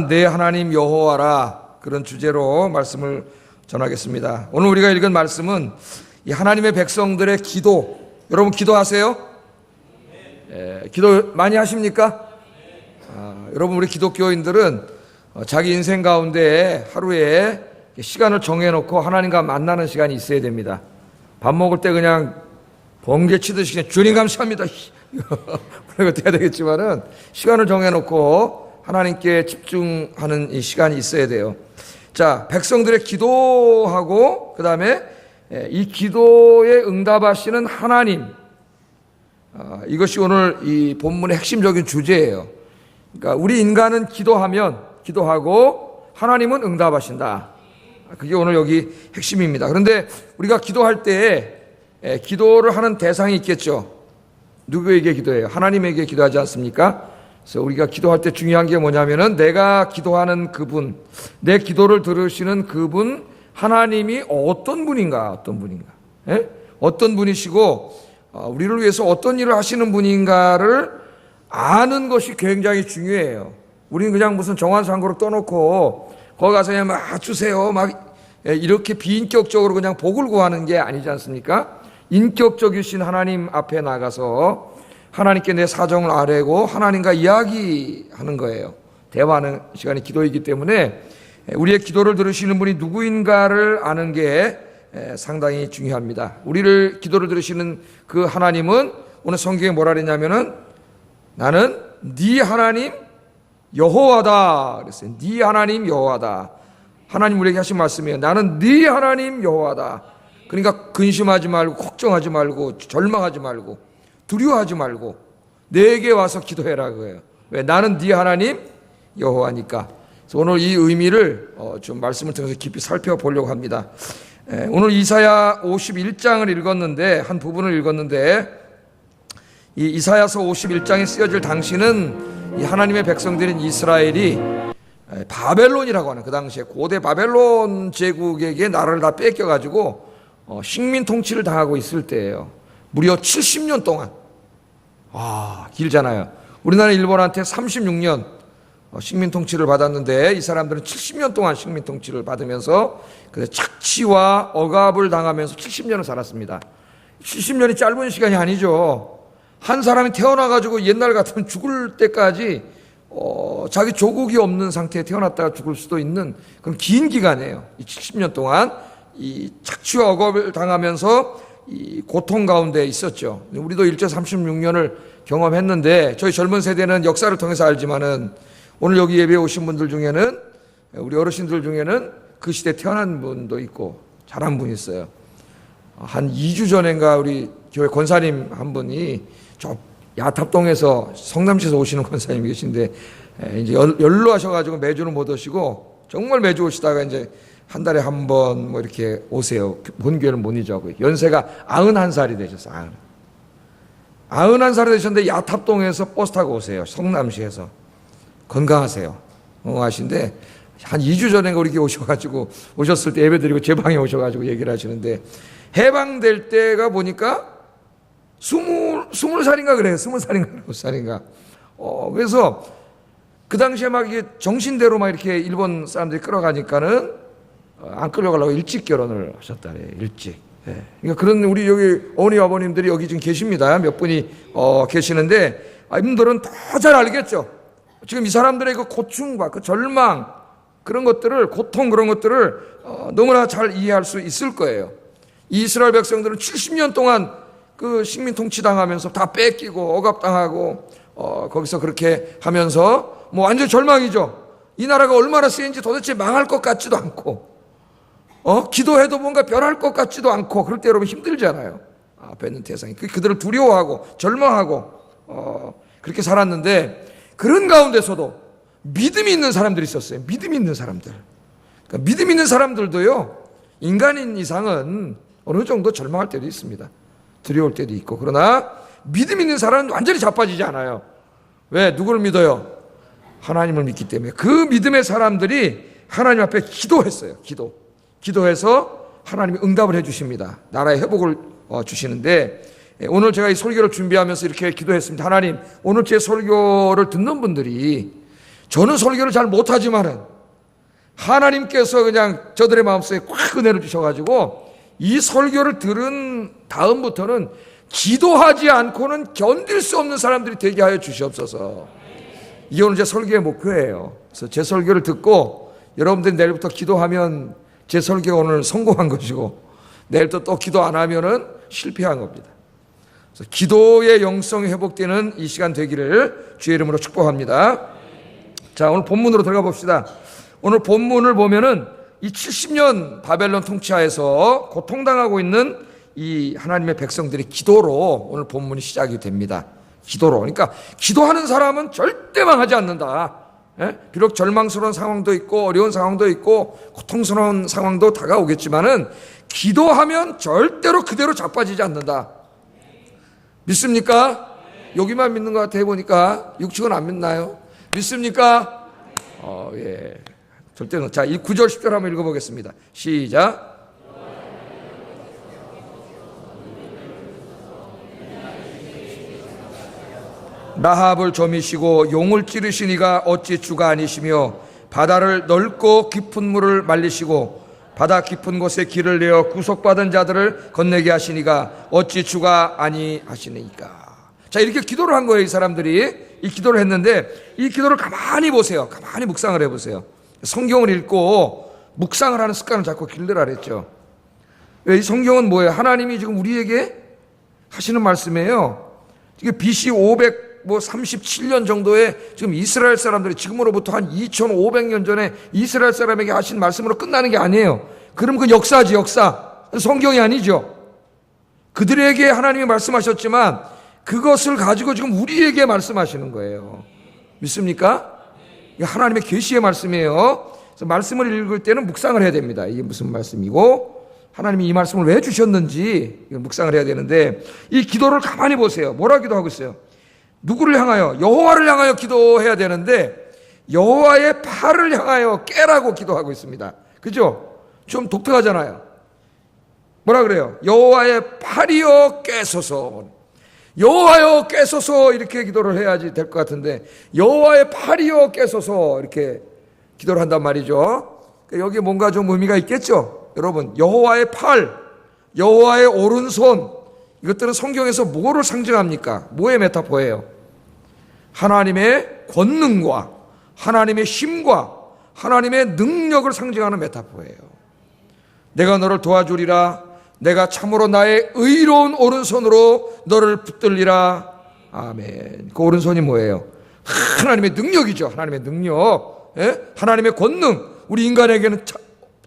내 하나님 여호와라, 그런 주제로 말씀을 전하겠습니다. 오늘 우리가 읽은 말씀은 이 하나님의 백성들의 기도. 여러분 기도하세요? 기도 많이 하십니까? 여러분 우리 기독교인들은 자기 인생 가운데 하루에 시간을 정해놓고 하나님과 만나는 시간이 있어야 됩니다. 밥 먹을 때 그냥 번개 치듯이 그냥 주님 감사합니다 그런 것도 해야 되겠지만은 시간을 정해놓고 하나님께 집중하는 이 시간이 있어야 돼요. 자, 백성들의 기도하고 그 다음에 이 기도에 응답하시는 하나님, 이것이 오늘 이 본문의 핵심적인 주제예요. 그러니까 우리 인간은 기도하고 하나님은 응답하신다. 그게 오늘 여기 핵심입니다. 그런데 우리가 기도할 때 기도를 하는 대상이 있겠죠. 누구에게 기도해요? 하나님에게 기도하지 않습니까? 그래서 우리가 기도할 때 중요한 게 뭐냐면은 내가 기도하는 그분, 내 기도를 들으시는 그분, 하나님이 어떤 분인가? 예? 어떤 분이시고 우리를 위해서 어떤 일을 하시는 분인가를 아는 것이 굉장히 중요해요. 우리는 그냥 무슨 정한상고를 떠놓고 거기 가서 그냥 막 주세요 이렇게 비인격적으로 그냥 복을 구하는 게 아니지 않습니까? 인격적이신 하나님 앞에 나가서 하나님께 내 사정을 아뢰고 하나님과 이야기하는 거예요. 대화하는 시간이 기도이기 때문에 우리의 기도를 들으시는 분이 누구인가를 아는 게 상당히 중요합니다. 우리를 기도를 들으시는 그 하나님은 오늘 성경에 뭐라 그랬냐면은 나는 네 하나님 여호와다 그랬어요. 네 하나님 여호와다. 하나님 우리에게 하신 말씀이에요. 나는 네 하나님 여호와다. 그러니까 근심하지 말고 걱정하지 말고 절망하지 말고 두려워하지 말고 내게 와서 기도해라 그거예요. 왜? 나는 네 하나님 여호와니까. 그래서 오늘 이 의미를 좀 말씀을 통해서 깊이 살펴보려고 합니다. 오늘 이사야 51장을 읽었는데 한 부분을 읽었는데 이 이사야서 51장에 쓰여질 당시는 이 하나님의 백성들인 이스라엘이 바벨론이라고 하는 그 당시에 고대 바벨론 제국에게 나라를 다 뺏겨가지고 식민 통치를 당하고 있을 때예요. 무려 70년 동안. 길잖아요. 우리나라 일본한테 36년 식민 통치를 받았는데 이 사람들은 70년 동안 식민 통치를 받으면서 착취와 억압을 당하면서 70년을 살았습니다. 70년이 짧은 시간이 아니죠. 한 사람이 태어나가지고 옛날 같으면 죽을 때까지 자기 조국이 없는 상태에 태어났다가 죽을 수도 있는 그런 긴 기간이에요. 이 70년 동안 이 착취와 억압을 당하면서 이 고통 가운데 있었죠. 우리도 일제 36년을 경험했는데 저희 젊은 세대는 역사를 통해서 알지만은 오늘 여기 예배에 오신 분들 중에는 우리 어르신들 중에는 그 시대에 태어난 분도 있고 잘한 분이 있어요. 한 2주 전인가 우리 교회 권사님 한 분이 저 야탑동에서 성남시에서 오시는 권사님이 계신데 이제 연로하셔가지고 매주는 못 오시고 정말 매주 오시다가 이제 한 달에 한 번 뭐 이렇게 오세요. 본 교회는 못 잊어하고. 연세가 91살이 되셨어요. 91살이 되셨는데 야탑동에서 버스 타고 오세요. 성남시에서. 건강하세요. 건강하신데 한 2주 전에 우리 교회 오셔가지고 오셨을 때 예배 드리고 제 방에 오셔가지고 얘기를 하시는데 해방될 때가 보니까 20살인가 그래요. 20살인가 9살인가. 그래서 그 당시에 막 이게 정신대로 막 이렇게 일본 사람들이 끌어가니까는 안 끌려가려고 일찍 결혼을 하셨다래요. 일찍. 그러니까 그런 우리 여기 어머니 아버님들이 여기 지금 계십니다. 몇 분이 계시는데 이분들은 더 잘 알겠죠. 지금 이 사람들의 그 고충과 그 절망 그런 것들을 고통 그런 것들을 너무나 잘 이해할 수 있을 거예요. 이스라엘 백성들은 70년 동안 그 식민 통치당하면서 다 뺏기고 억압당하고 거기서 그렇게 하면서 뭐 완전 절망이죠. 이 나라가 얼마나 쓰인지 도대체 망할 것 같지도 않고 기도해도 뭔가 변할 것 같지도 않고 그럴 때 여러분 힘들잖아요. 앞에 있는 대상이 그들을 두려워하고 절망하고 그렇게 살았는데 그런 가운데서도 믿음이 있는 사람들이 있었어요. 믿음이 있는 사람들. 그러니까 믿음 있는 사람들도요. 인간인 이상은 어느 정도 절망할 때도 있습니다. 두려울 때도 있고. 그러나 믿음 있는 사람은 완전히 자빠지지 않아요. 왜? 누구를 믿어요? 하나님을 믿기 때문에. 그 믿음의 사람들이 하나님 앞에 기도했어요. 기도해서 하나님이 응답을 해주십니다. 나라의 회복을 주시는데 오늘 제가 이 설교를 준비하면서 이렇게 기도했습니다. 하나님, 오늘 제 설교를 듣는 분들이 저는 설교를 잘 못하지만은 하나님께서 그냥 저들의 마음속에 꽉 은혜를 주셔가지고 이 설교를 들은 다음부터는 기도하지 않고는 견딜 수 없는 사람들이 되게 하여 주시옵소서. 이게 오늘 제 설교의 목표예요. 그래서 제 설교를 듣고 여러분들이 내일부터 기도하면 제 설교가 오늘 성공한 것이고, 내일부터 또 기도 안 하면은 실패한 겁니다. 그래서 기도의 영성이 회복되는 이 시간 되기를 주의 이름으로 축복합니다. 자, 오늘 본문으로 들어가 봅시다. 오늘 본문을 보면은 이 70년 바벨론 통치하에서 고통당하고 있는 이 하나님의 백성들의 기도로 오늘 본문이 시작이 됩니다. 기도로. 그러니까 기도하는 사람은 절대 망하지 않는다. 비록 절망스러운 상황도 있고 어려운 상황도 있고 고통스러운 상황도 다가오겠지만은 기도하면 절대로 그대로 자빠지지 않는다. 믿습니까? 여기만 믿는 것 같아 보니까 육측은 안 믿나요? 믿습니까? 예. 절대로. 자, 이 9절 10절 한번 읽어보겠습니다. 시작. 라합을 점이시고 용을 찌르시니가 어찌 주가 아니시며 바다를 넓고 깊은 물을 말리시고 바다 깊은 곳에 길을 내어 구속받은 자들을 건너게 하시니가 어찌 주가 아니하시니까. 자, 이렇게 기도를 한 거예요. 이 사람들이 이 기도를 했는데 이 기도를 가만히 보세요. 가만히 묵상을 해보세요. 성경을 읽고 묵상을 하는 습관을 자꾸 길러라 그랬죠. 이 성경은 뭐예요? 하나님이 지금 우리에게 하시는 말씀이에요. 이게 BC 537년 정도에 지금 이스라엘 사람들이 지금으로부터 한 2500년 전에 이스라엘 사람에게 하신 말씀으로 끝나는 게 아니에요. 그럼 그 역사지, 역사. 성경이 아니죠. 그들에게 하나님이 말씀하셨지만 그것을 가지고 지금 우리에게 말씀하시는 거예요. 믿습니까? 이게 하나님의 계시의 말씀이에요. 그래서 말씀을 읽을 때는 묵상을 해야 됩니다. 이게 무슨 말씀이고 하나님이 이 말씀을 왜 주셨는지 묵상을 해야 되는데, 이 기도를 가만히 보세요. 뭐라 기도하고 있어요? 누구를 향하여? 여호와를 향하여 기도해야 되는데 여호와의 팔을 향하여 깨라고 기도하고 있습니다. 그죠? 좀 독특하잖아요. 뭐라 그래요? 여호와의 팔이여 깨소서. 여호와여 깨소서 이렇게 기도를 해야지 될 것 같은데 여호와의 팔이여 깨소서 이렇게 기도를 한단 말이죠. 여기에 뭔가 좀 의미가 있겠죠. 여러분, 여호와의 팔, 여호와의 오른손, 이것들은 성경에서 뭐를 상징합니까? 뭐의 메타포예요? 하나님의 권능과 하나님의 힘과 하나님의 능력을 상징하는 메타포예요. 내가 너를 도와주리라. 내가 참으로 나의 의로운 오른손으로 너를 붙들리라. 아멘. 그 오른손이 뭐예요? 하나님의 능력이죠. 하나님의 능력. 예? 하나님의 권능. 우리 인간에게는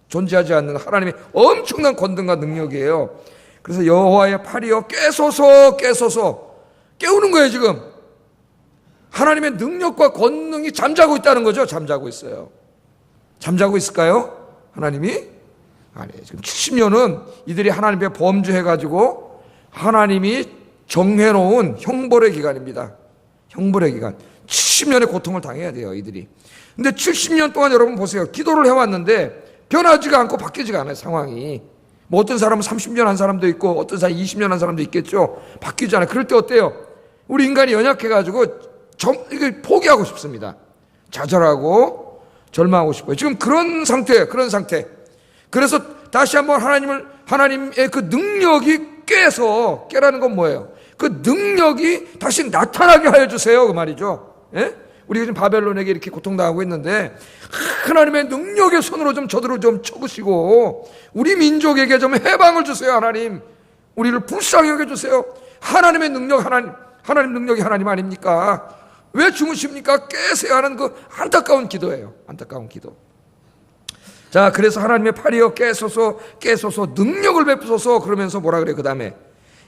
존재하지 않는 하나님의 엄청난 권능과 능력이에요. 그래서 여호와의 팔이여 깨소서 깨소서. 깨우는 거예요 지금. 하나님의 능력과 권능이 잠자고 있다는 거죠. 잠자고 있어요. 잠자고 있을까요? 하나님이? 아니, 지금 70년은 이들이 하나님 앞에 범죄해가지고 하나님이 정해놓은 형벌의 기간입니다. 형벌의 기간. 70년의 고통을 당해야 돼요 이들이. 근데 70년 동안 여러분 보세요. 기도를 해왔는데 변하지가 않고 바뀌지가 않아요 상황이. 뭐 어떤 사람은 30년 한 사람도 있고 어떤 사람이 20년 한 사람도 있겠죠. 바뀌지 않아요. 그럴 때 어때요? 우리 인간이 연약해가지고 이걸 포기하고 싶습니다. 좌절하고 절망하고 싶어요. 지금 그런 상태예요. 그런 상태. 그래서 다시 한번 하나님의 그 능력이 깨라는 건 뭐예요? 그 능력이 다시 나타나게 하여 주세요. 그 말이죠. 예? 우리가 지금 바벨론에게 이렇게 고통당하고 있는데 하나님의 능력의 손으로 좀 저들을 좀 쳐부시고 우리 민족에게 좀 해방을 주세요. 하나님, 우리를 불쌍히 여겨주세요. 하나님의 능력, 하나님 능력이 하나님 아닙니까? 왜 주무십니까? 깨세요 하는 그 안타까운 기도예요. 안타까운 기도. 자, 그래서 하나님의 팔이여 깨소서 깨소서 능력을 베푸소서. 그러면서 뭐라 그래요? 그 다음에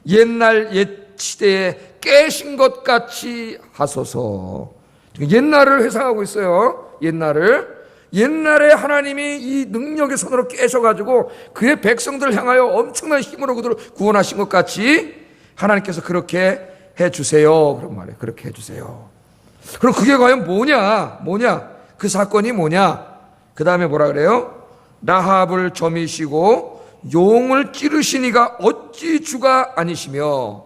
옛날 옛 시대에 깨신 것 같이 하소서. 옛날을 회상하고 있어요. 옛날에 하나님이 이 능력의 손으로 깨셔가지고 그의 백성들을 향하여 엄청난 힘으로 그들을 구원하신 것 같이 하나님께서 그렇게 해주세요. 그런 말이에요. 그렇게 해주세요. 그럼 그게 과연 뭐냐? 그 사건이 뭐냐? 그 다음에 뭐라 그래요? 라합을 점이시고 용을 찌르시니가 어찌 주가 아니시며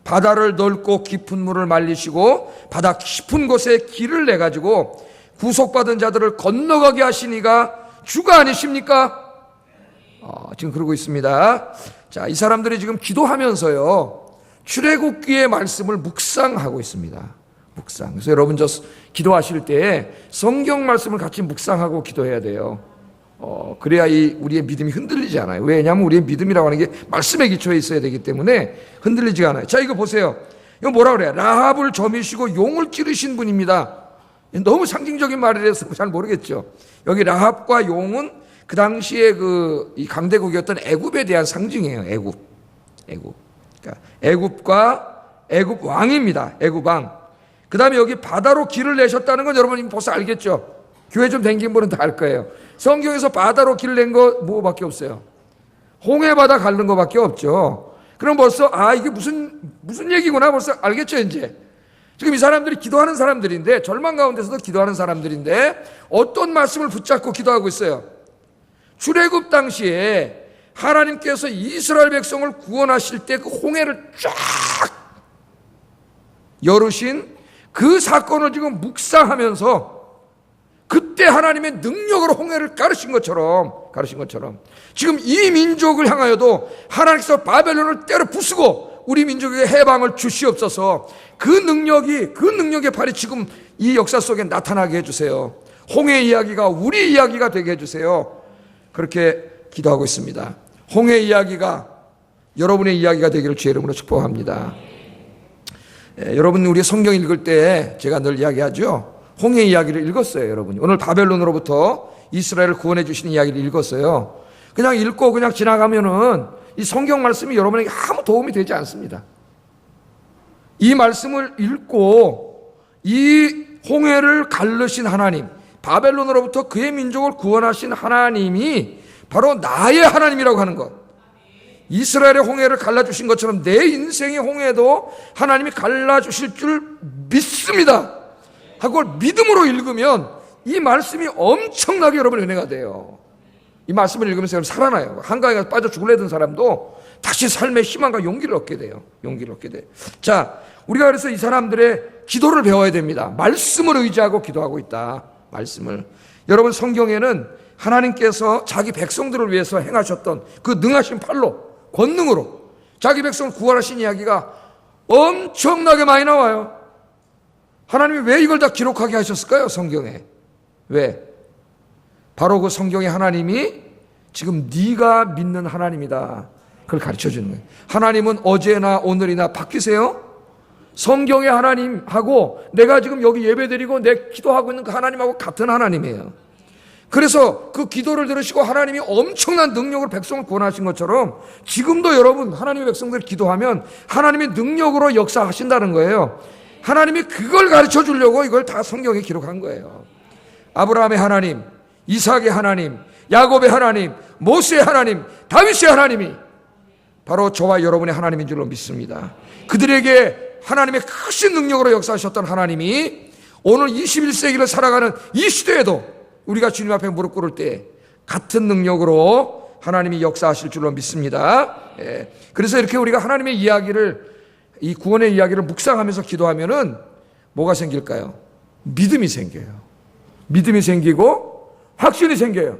바다를 넓고 깊은 물을 말리시고 바다 깊은 곳에 길을 내가지고 구속받은 자들을 건너가게 하신 이가 주가 아니십니까? 지금 그러고 있습니다. 자, 이 사람들이 지금 기도하면서요, 출애굽기의 말씀을 묵상하고 있습니다. 묵상. 그래서 여러분 저 기도하실 때 성경 말씀을 같이 묵상하고 기도해야 돼요. 그래야 우리의 믿음이 흔들리지 않아요. 왜냐하면 우리의 믿음이라고 하는 게 말씀에 기초해 있어야 되기 때문에 흔들리지가 않아요. 자, 이거 보세요. 이거 뭐라 그래요? 라합을 점이시고 용을 찌르신 분입니다. 너무 상징적인 말이라서 잘 모르겠죠. 여기 라합과 용은 그 당시에 이 강대국이었던 애굽에 대한 상징이에요. 애굽. 그러니까 애굽과 애굽 왕입니다. 애굽 왕. 그 다음에 여기 바다로 길을 내셨다는 건 여러분 벌써 알겠죠? 교회 좀 댕긴 분은 다 알 거예요. 성경에서 바다로 길을 낸 거 뭐밖에 없어요? 홍해바다 가른 거밖에 없죠. 그럼 벌써 이게 무슨 얘기구나 벌써 알겠죠 이제. 지금 이 사람들이 기도하는 사람들인데, 절망 가운데서도 기도하는 사람들인데 어떤 말씀을 붙잡고 기도하고 있어요? 출애굽 당시에 하나님께서 이스라엘 백성을 구원하실 때 그 홍해를 쫙 열으신 그 사건을 지금 묵상하면서 그때 하나님의 능력으로 홍해를 가르신 것처럼 지금 이 민족을 향하여도 하나님께서 바벨론을 때려 부수고 우리 민족에게 해방을 주시옵소서. 그 능력의 발이 지금 이 역사 속에 나타나게 해주세요. 홍해 이야기가 우리 이야기가 되게 해주세요. 그렇게 기도하고 있습니다. 홍해 이야기가 여러분의 이야기가 되기를 주의 이름으로 축복합니다. 여러분 우리 성경 읽을 때 제가 늘 이야기하죠. 홍해 이야기를 읽었어요. 여러분이 오늘 바벨론으로부터 이스라엘을 구원해 주시는 이야기를 읽었어요. 그냥 읽고 그냥 지나가면은 이 성경 말씀이 여러분에게 아무 도움이 되지 않습니다. 이 말씀을 읽고 이 홍해를 가르신 하나님, 바벨론으로부터 그의 민족을 구원하신 하나님이 바로 나의 하나님이라고 하는 것. 이스라엘의 홍해를 갈라주신 것처럼 내 인생의 홍해도 하나님이 갈라주실 줄 믿습니다 하고 믿음으로 읽으면 이 말씀이 엄청나게 여러분 은혜가 돼요. 이 말씀을 읽으면서 여러분 살아나요. 한강에 가서 빠져 죽으려던 사람도 다시 삶의 희망과 용기를 얻게 돼요. 자, 우리가 그래서 이 사람들의 기도를 배워야 됩니다. 말씀을 의지하고 기도하고 있다. 말씀을. 여러분 성경에는 하나님께서 자기 백성들을 위해서 행하셨던 그 능하신 팔로, 권능으로 자기 백성을 구원하신 이야기가 엄청나게 많이 나와요. 하나님이 왜 이걸 다 기록하게 하셨을까요? 성경에. 왜? 바로 그 성경에 하나님이 지금 네가 믿는 하나님이다. 그걸 가르쳐 주는 거예요. 하나님은 어제나 오늘이나 바뀌세요? 성경의 하나님하고 내가 지금 여기 예배드리고 내 기도하고 있는 그 하나님하고 같은 하나님이에요. 그래서 그 기도를 들으시고 하나님이 엄청난 능력으로 백성을 구원하신 것처럼 지금도 여러분 하나님의 백성들 기도하면 하나님의 능력으로 역사하신다는 거예요. 하나님이 그걸 가르쳐 주려고 이걸 다 성경에 기록한 거예요. 아브라함의 하나님, 이삭의 하나님, 야곱의 하나님, 모세의 하나님, 다윗의 하나님이 바로 저와 여러분의 하나님인 줄로 믿습니다. 그들에게 하나님의 크신 능력으로 역사하셨던 하나님이 오늘 21세기를 살아가는 이 시대에도 우리가 주님 앞에 무릎 꿇을 때 같은 능력으로 하나님이 역사하실 줄로 믿습니다. 그래서 이렇게 우리가 하나님의 이야기를, 이 구원의 이야기를 묵상하면서 기도하면은 뭐가 생길까요? 믿음이 생겨요. 믿음이 생기고 확신이 생겨요.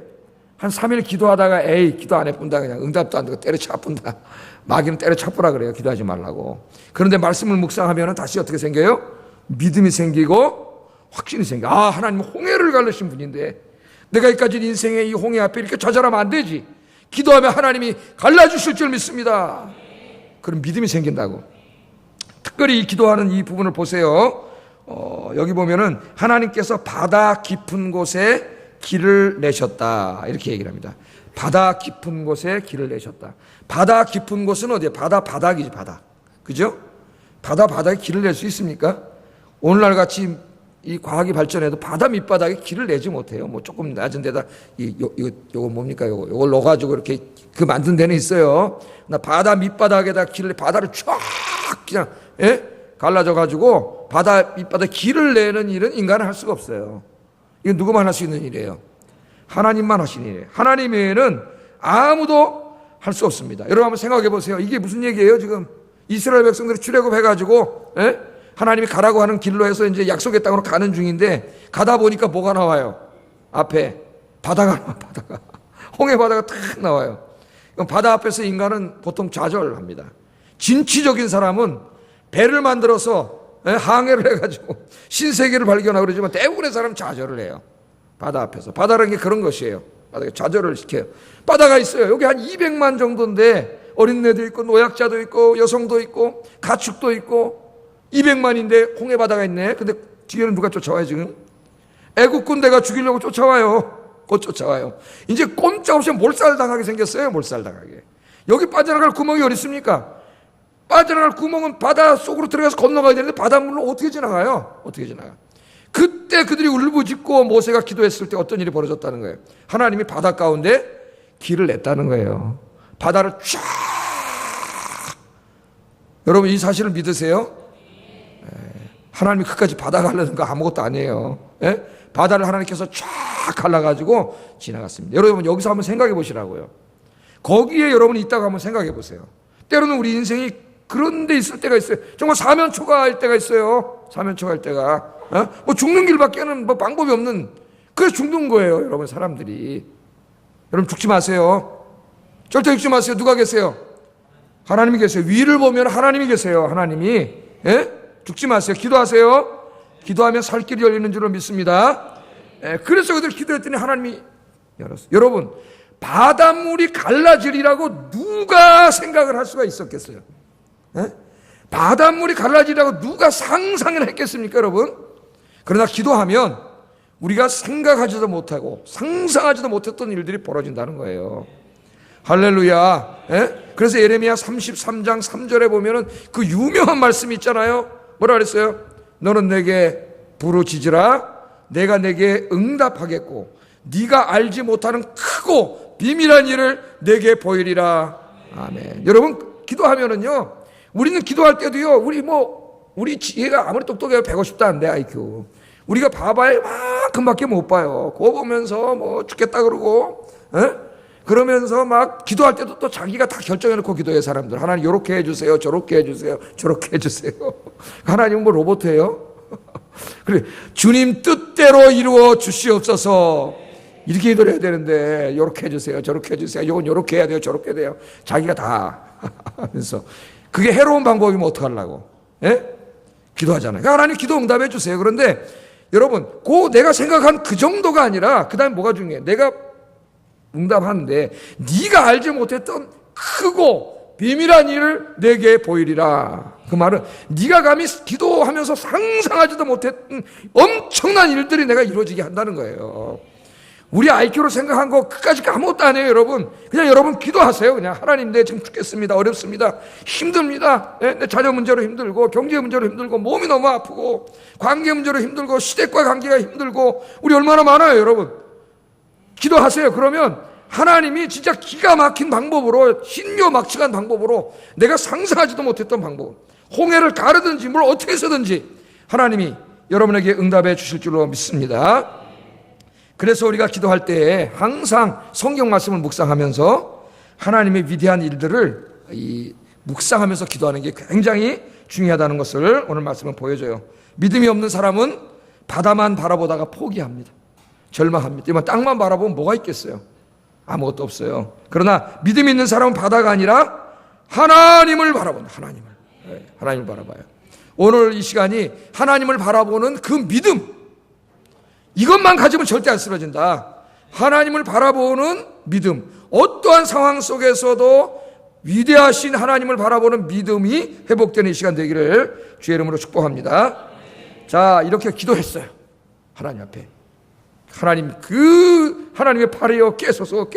한 3일 기도하다가 기도 안 해뿐다, 그냥 응답도 안 되고 때려쳐뿐다. 마귀는 때려쳐뿌라 그래요. 기도하지 말라고. 그런데 말씀을 묵상하면 다시 어떻게 생겨요? 믿음이 생기고 확신이 생겨. 하나님은 홍해를 가르신 분인데 내가 이까지 인생의 이 홍해 앞에 이렇게 좌절하면 안 되지. 기도하면 하나님이 갈라주실 줄 믿습니다. 그런 믿음이 생긴다고. 특별히 이 기도하는 이 부분을 보세요. 여기 보면은 하나님께서 바다 깊은 곳에 길을 내셨다. 이렇게 얘기를 합니다. 바다 깊은 곳에 길을 내셨다. 바다 깊은 곳은 어디에? 바닥이지, 바닥. 그죠? 바닥에 길을 낼 수 있습니까? 오늘날 같이 이 과학이 발전해도 바다 밑바닥에 길을 내지 못해요. 뭐 조금 낮은 데다 요거 뭡니까? 요걸 넣어가지고 이렇게 그 만든 데는 있어요. 나 바다 밑바닥에다 바다를 쫙 그냥 갈라져가지고 바다 밑바닥에 길을 내는 일은 인간은 할 수가 없어요. 이건 누구만 할 수 있는 일이에요. 하나님만 하시는 일이에요. 하나님 외에는 아무도 할 수 없습니다. 여러분 한번 생각해 보세요. 이게 무슨 얘기예요? 지금 이스라엘 백성들이 출애굽해가지고 하나님이 가라고 하는 길로 해서 이제 약속의 땅으로 가는 중인데 가다 보니까 뭐가 나와요? 앞에 바다가 나와, 바다가. 홍해 바다가 탁 나와요. 그럼 바다 앞에서 인간은 보통 좌절합니다. 진취적인 사람은 배를 만들어서 항해를 해가지고 신세계를 발견하고 그러지만 대부분의 사람은 좌절을 해요. 바다 앞에서. 바다라는 게 그런 것이에요. 바다가 좌절을 시켜요. 바다가 있어요. 여기 한 200만 정도인데 어린애도 있고 노약자도 있고 여성도 있고 가축도 있고 200만인데 홍해 바다가 있네. 근데 뒤에는 누가 쫓아와요 지금? 애국 군대가 죽이려고 쫓아와요. 곧 쫓아와요. 이제 꼼짝없이 몰살당하게 생겼어요. 몰살당하게. 여기 빠져나갈 구멍이 어디 있습니까? 빠져나갈 구멍은 바다 속으로 들어가서 건너가야 되는데 바닷물로 어떻게 지나가요? 어떻게 지나가? 그때 그들이 울부짖고 모세가 기도했을 때 어떤 일이 벌어졌다는 거예요. 하나님이 바다 가운데 길을 냈다는 거예요. 바다를 쫙. 여러분 이 사실을 믿으세요? 하나님이 끝까지 바다 가려는 거 아무것도 아니에요. 바다를 하나님께서 쫙 갈라가지고 지나갔습니다. 여러분 여기서 한번 생각해 보시라고요. 거기에 여러분이 있다고 한번 생각해 보세요. 때로는 우리 인생이 그런 데 있을 때가 있어요. 정말 사면초가할 때가 있어요. 사면초가할 때가. 뭐 죽는 길밖에는 뭐 방법이 없는, 그래서 죽는 거예요. 여러분 사람들이. 여러분 죽지 마세요. 절대 죽지 마세요. 누가 계세요? 하나님이 계세요. 위를 보면 하나님이 계세요. 하나님이. 죽지 마세요. 기도하세요. 기도하면 살 길이 열리는 줄로 믿습니다. 그래서 그들 기도했더니 하나님이 열었어요. 여러분 바닷물이 갈라지리라고 누가 생각을 할 수가 있었겠어요? 바닷물이 갈라지리라고 누가 상상을 했겠습니까 여러분? 그러나 기도하면 우리가 생각하지도 못하고 상상하지도 못했던 일들이 벌어진다는 거예요. 할렐루야. 그래서 예레미야 33장 3절에 보면은 그 유명한 말씀이 있잖아요. 뭐라 그랬어요? 너는 내게 부르짖으라 내가 내게 응답하겠고 네가 알지 못하는 크고 비밀한 일을 내게 보이리라. 아멘. 여러분 기도하면은요 우리는 기도할 때도요 우리 지혜가 아무리 똑똑해요 150도 안 돼 IQ. 우리가 봐봐야 이만큼밖에 못 봐요. 그거 보면서 뭐 죽겠다 그러고 그러면서 막 기도할 때도 또 자기가 다 결정해놓고 기도해요 사람들. 하나님 요렇게 해주세요 저렇게 해주세요 저렇게 해주세요. 하나님은 뭐 로봇이에요? 그래 주님 뜻대로 이루어 주시옵소서 이렇게 기도를 해야 되는데 요렇게 해주세요 저렇게 해주세요 이건 요렇게 해야 돼요 저렇게 돼요 자기가 다 하면서 그게 해로운 방법이면 어떡하려고 기도하잖아요. 그러니까 하나님 기도 응답해 주세요. 그런데 여러분 내가 생각한 그 정도가 아니라 그 다음에 뭐가 중요해? 내가 응답하는데 네가 알지 못했던 크고 비밀한 일을 내게 보이리라. 그 말은 네가 감히 기도하면서 상상하지도 못했던 엄청난 일들이 내가 이루어지게 한다는 거예요. 우리 IQ로 생각한 거 끝까지 아무것도 아니에요 여러분. 그냥 여러분 기도하세요. 그냥 하나님 내 지금 죽겠습니다. 어렵습니다. 힘듭니다. 내 자녀 문제로 힘들고 경제 문제로 힘들고 몸이 너무 아프고 관계 문제로 힘들고 시댁과 관계가 힘들고 우리 얼마나 많아요 여러분. 기도하세요. 그러면 하나님이 진짜 기가 막힌 방법으로 신묘막측한 방법으로 내가 상상하지도 못했던 방법 홍해를 가르든지 뭘 어떻게 해서든지 하나님이 여러분에게 응답해 주실 줄로 믿습니다. 그래서 우리가 기도할 때 항상 성경 말씀을 묵상하면서 하나님의 위대한 일들을 묵상하면서 기도하는 게 굉장히 중요하다는 것을 오늘 말씀은 보여줘요. 믿음이 없는 사람은 바다만 바라보다가 포기합니다. 절망합니다. 이만 땅만 바라보면 뭐가 있겠어요? 아무것도 없어요. 그러나 믿음이 있는 사람은 바다가 아니라 하나님을 바라본다. 하나님을 바라봐요. 오늘 이 시간이 하나님을 바라보는 그 믿음, 이것만 가지면 절대 안 쓰러진다. 하나님을 바라보는 믿음, 어떠한 상황 속에서도 위대하신 하나님을 바라보는 믿음이 회복되는 이 시간 되기를 주의 이름으로 축복합니다. 자, 이렇게 기도했어요. 하나님 앞에. 하나님, 그 하나님의 팔이여 깨소서.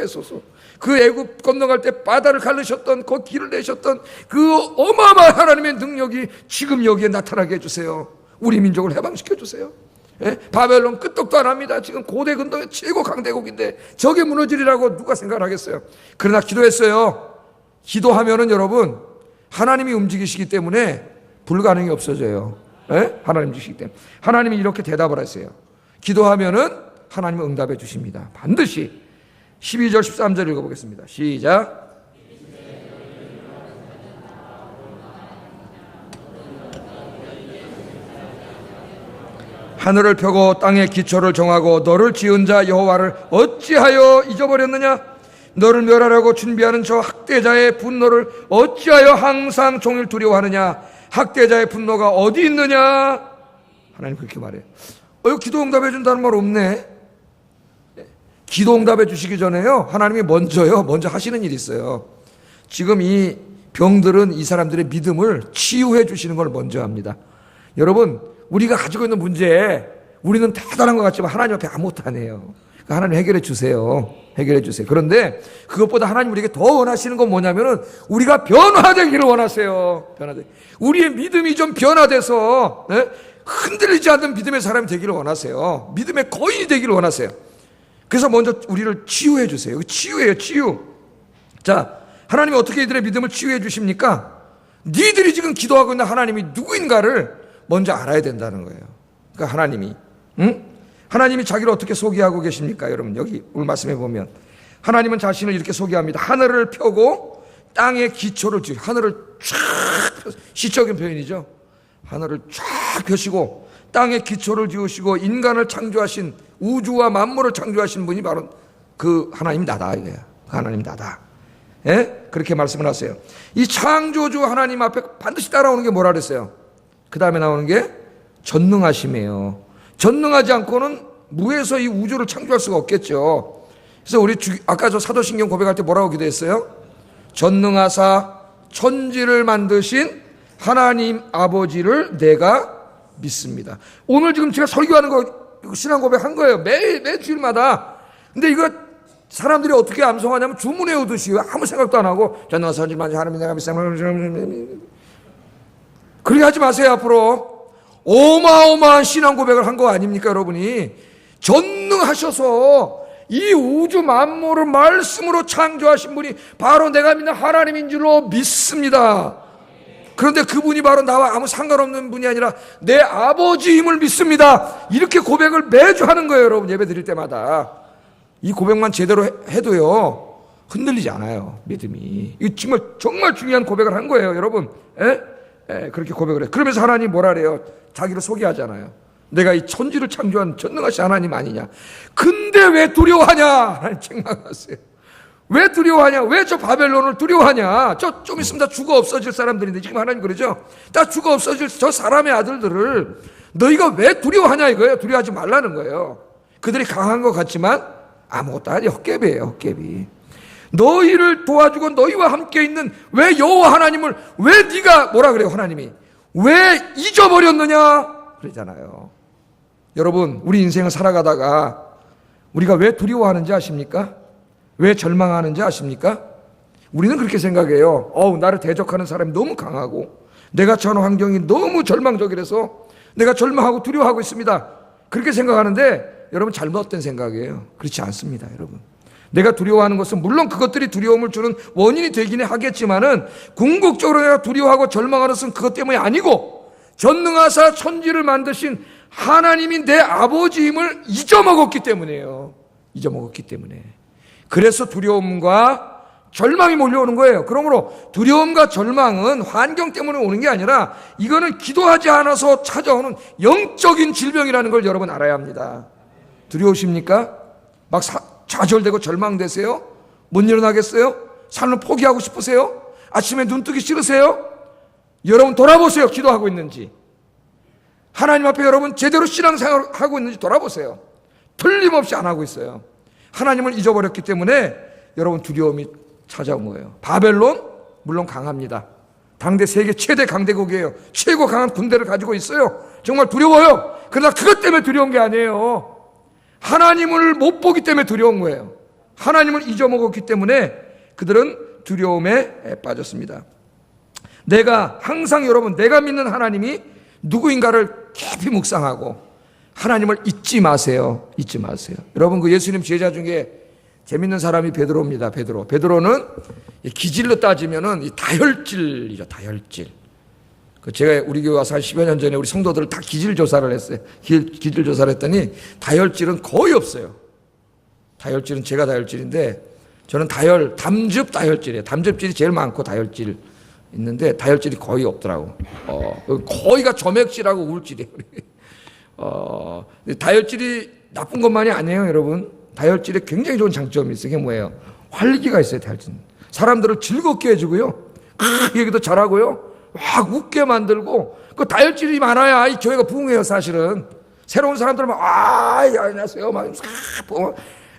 그 애굽 건너갈 때 바다를 가르셨던 그 길을 내셨던 그 어마어마한 하나님의 능력이 지금 여기에 나타나게 해주세요. 우리 민족을 해방시켜 주세요. 바벨론 끄떡도 안 합니다. 지금 고대 근동의 최고 강대국인데 저게 무너지리라고 누가 생각하겠어요? 그러나 기도했어요. 기도하면은 여러분 하나님이 움직이시기 때문에 불가능이 없어져요. 하나님 움직이시기 때문에 하나님이 이렇게 대답을 하세요. 기도하면은 하나님은 응답해 주십니다. 반드시. 12절 13절 읽어보겠습니다. 시작. 하늘을 펴고 땅의 기초를 정하고 너를 지은 자 여호와를 어찌하여 잊어버렸느냐? 너를 멸하려고 준비하는 저 학대자의 분노를 어찌하여 항상 종일 두려워하느냐? 학대자의 분노가 어디 있느냐? 하나님 그렇게 말해요. 이거 기도 응답해 준다는 말 없네. 기도 응답해 주시기 전에요, 하나님이 먼저 하시는 일이 있어요. 지금 이 병들은 이 사람들의 믿음을 치유해 주시는 걸 먼저 합니다. 여러분, 우리가 가지고 있는 문제, 우리는 대단한 것 같지만 하나님 앞에 아무것도 안 해요. 그러니까 하나님 해결해 주세요. 해결해 주세요. 그런데 그것보다 하나님 우리에게 더 원하시는 건 뭐냐면은 우리가 변화되기를 원하세요. 우리의 믿음이 좀 변화돼서 흔들리지 않는 믿음의 사람이 되기를 원하세요. 믿음의 거인이 되기를 원하세요. 그래서 먼저 우리를 치유해 주세요. 치유예요, 치유. 자, 하나님이 어떻게 이들의 믿음을 치유해 주십니까? 니들이 지금 기도하고 있는 하나님이 누구인가를 먼저 알아야 된다는 거예요. 그러니까 하나님이, 하나님이 자기를 어떻게 소개하고 계십니까? 여러분, 여기 오늘 말씀해 보면 하나님은 자신을 이렇게 소개합니다. 하늘을 펴고 땅의 기초를 지으, 하늘을 쫙 펴, 시적인 표현이죠. 하늘을 쫙 펴시고 땅의 기초를 지으시고 인간을 창조하신, 우주와 만물을 창조하신 분이 바로 그 하나님 나다 이거야. 그 하나님 나다. 예? 그렇게 말씀을 하세요. 이 창조주 하나님 앞에 반드시 따라오는 게 뭐라 그랬어요? 그 다음에 나오는 게 전능하심이에요. 전능하지 않고는 무에서 이 우주를 창조할 수가 없겠죠. 그래서 우리 아까 저 사도신경 고백할 때 뭐라고 기도했어요? 전능하사 천지를 만드신 하나님 아버지를 내가 믿습니다. 오늘 지금 제가 설교하는 거 신앙 고백한 거예요. 매 주일마다. 근데 이거 사람들이 어떻게 암송하냐면 주문해 오듯이 아무 생각도 안 하고 전능하사 천지를 만드신 하나님 내가 믿습니다. 그렇게 하지 마세요. 앞으로 어마어마한 신앙 고백을 한 거 아닙니까? 여러분이 전능하셔서 이 우주 만물을 말씀으로 창조하신 분이 바로 내가 믿는 하나님인 줄로 믿습니다. 그런데 그분이 바로 나와 아무 상관없는 분이 아니라 내 아버지임을 믿습니다. 이렇게 고백을 매주 하는 거예요. 여러분, 예배 드릴 때마다 이 고백만 제대로 해도요 흔들리지 않아요. 믿음이. 이거 정말 중요한 고백을 한 거예요. 여러분, 그렇게 고백을 해요. 그러면서 하나님 뭐라 그래요? 자기를 소개하잖아요. 내가 이 천지를 창조한 전능하신 하나님 아니냐. 근데 왜 두려워하냐? 하나님 책망하세요. 왜 두려워하냐? 왜 저 바벨론을 두려워하냐? 좀 있으면 다 죽어 없어질 사람들인데 지금 하나님 그러죠? 다 죽어 없어질 저 사람의 아들들을 너희가 왜 두려워하냐 이거예요. 두려워하지 말라는 거예요. 그들이 강한 것 같지만 아무것도 아니에요. 헛개비예요. 헛개비. 너희를 도와주고 너희와 함께 있는 왜 여호와 하나님을 왜 네가 뭐라 그래요? 하나님이 왜 잊어버렸느냐? 그러잖아요. 여러분, 우리 인생을 살아가다가 우리가 왜 두려워하는지 아십니까? 왜 절망하는지 아십니까? 우리는 그렇게 생각해요. 나를 대적하는 사람이 너무 강하고 내가 처한 환경이 너무 절망적이라서 내가 절망하고 두려워하고 있습니다. 그렇게 생각하는데 여러분, 잘못된 생각이에요. 그렇지 않습니다. 여러분, 내가 두려워하는 것은 물론 그것들이 두려움을 주는 원인이 되긴 하겠지만은 궁극적으로 내가 두려워하고 절망하는 것은 그것 때문이 아니고 전능하사 천지를 만드신 하나님이 내 아버지임을 잊어먹었기 때문이에요. 잊어먹었기 때문에. 그래서 두려움과 절망이 몰려오는 거예요. 그러므로 두려움과 절망은 환경 때문에 오는 게 아니라 이거는 기도하지 않아서 찾아오는 영적인 질병이라는 걸 여러분 알아야 합니다. 두려우십니까? 막 좌절되고 절망되세요? 못 일어나겠어요? 삶을 포기하고 싶으세요? 아침에 눈 뜨기 싫으세요? 여러분 돌아보세요. 기도하고 있는지. 하나님 앞에 여러분 제대로 신앙생활을 하고 있는지 돌아보세요. 틀림없이 안 하고 있어요. 하나님을 잊어버렸기 때문에 여러분 두려움이 찾아온 거예요. 바벨론 물론 강합니다. 당대 세계 최대 강대국이에요. 최고 강한 군대를 가지고 있어요. 정말 두려워요. 그러나 그것 때문에 두려운 게 아니에요. 하나님을 못 보기 때문에 두려운 거예요. 하나님을 잊어먹었기 때문에 그들은 두려움에 빠졌습니다. 내가 항상 여러분 내가 믿는 하나님이 누구인가를 깊이 묵상하고 하나님을 잊지 마세요. 잊지 마세요. 여러분, 그 예수님 제자 중에 재밌는 사람이 베드로입니다. 베드로는 기질로 따지면은 이 다혈질이죠. 다혈질. 제가 우리 교회 와서 한 10여 년 전에 우리 성도들을 다 기질 조사를 했어요. 기질 조사를 했더니 다혈질은 거의 없어요. 다혈질은 제가 다혈질인데 저는 담즙 다혈질이에요. 담즙질이 제일 많고 다혈질 있는데 다혈질이 거의 없더라고. 거의가 점액질하고 우울질이에요. 다혈질이 나쁜 것만이 아니에요, 여러분. 다혈질에 굉장히 좋은 장점이 있어요. 그게 뭐예요? 활기가 있어요, 다혈질. 사람들을 즐겁게 해주고요. 얘기도 잘하고요. 막 웃게 만들고. 그 다혈질이 많아야 이 교회가 부흥해요, 사실은. 새로운 사람들 막, 안녕하세요. 막,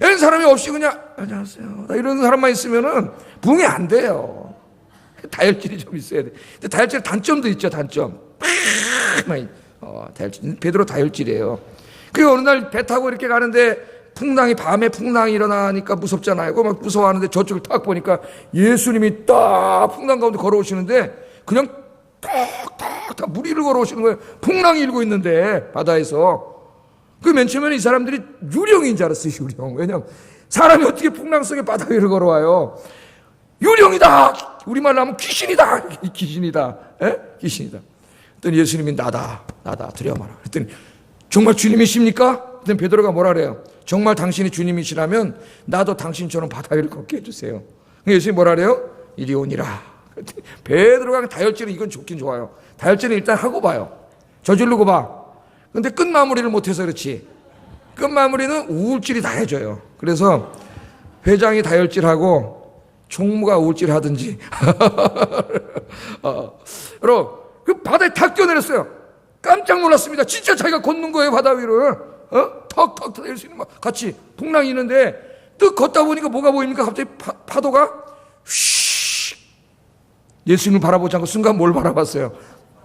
이런 사람이 없이 그냥, 안녕하세요. 이런 사람만 있으면은 부흥이 안 돼요. 다혈질이 좀 있어야 돼. 근데 다혈질 단점도 있죠, 단점. 다혈질. 베드로 다혈질이에요. 그리고 어느 날 배 타고 이렇게 가는데 밤에 풍랑이 일어나니까 무섭잖아요. 그거 막 무서워하는데 저쪽을 딱 보니까 예수님이 딱 풍랑 가운데 걸어오시는데 그냥 탁탁탁 물 위를 걸어오시는 거예요. 풍랑이 일고 있는데 바다에서. 그 맨 처음에는 이 사람들이 유령인 줄 알았어요. 유령. 왜냐면 사람이 어떻게 풍랑 속에 바다 위를 걸어와요. 유령이다. 우리말로 하면 귀신이다. 귀신이다. 에? 귀신이다. 그랬더니 예수님이 나다 두려워마라. 그랬더니 정말 주님이십니까? 그랬더니 베드로가 뭐라 그래요? 정말 당신이 주님이시라면 나도 당신처럼 바다 위를 걷게 해주세요. 예수님이 뭐라 그래요? 이리 오니라. 베드로가 다혈질은 이건 좋긴 좋아요. 다혈질은 일단 하고 봐요. 저지르고 봐. 근데 끝마무리를 못해서 그렇지. 끝마무리는 우울질이 다 해줘요. 그래서 회장이 다혈질하고 총무가 우울질 하든지. 여러분, 그 바다에 탁 뛰어내렸어요. 깜짝 놀랐습니다. 진짜 자기가 걷는 거예요, 바다 위를. 턱턱 내릴 수 있는 막 같이 풍랑이 있는데 뚝 걷다 보니까 뭐가 보입니까? 갑자기 파도가 휘. 예수님을 바라보지 않고 순간 뭘 바라봤어요?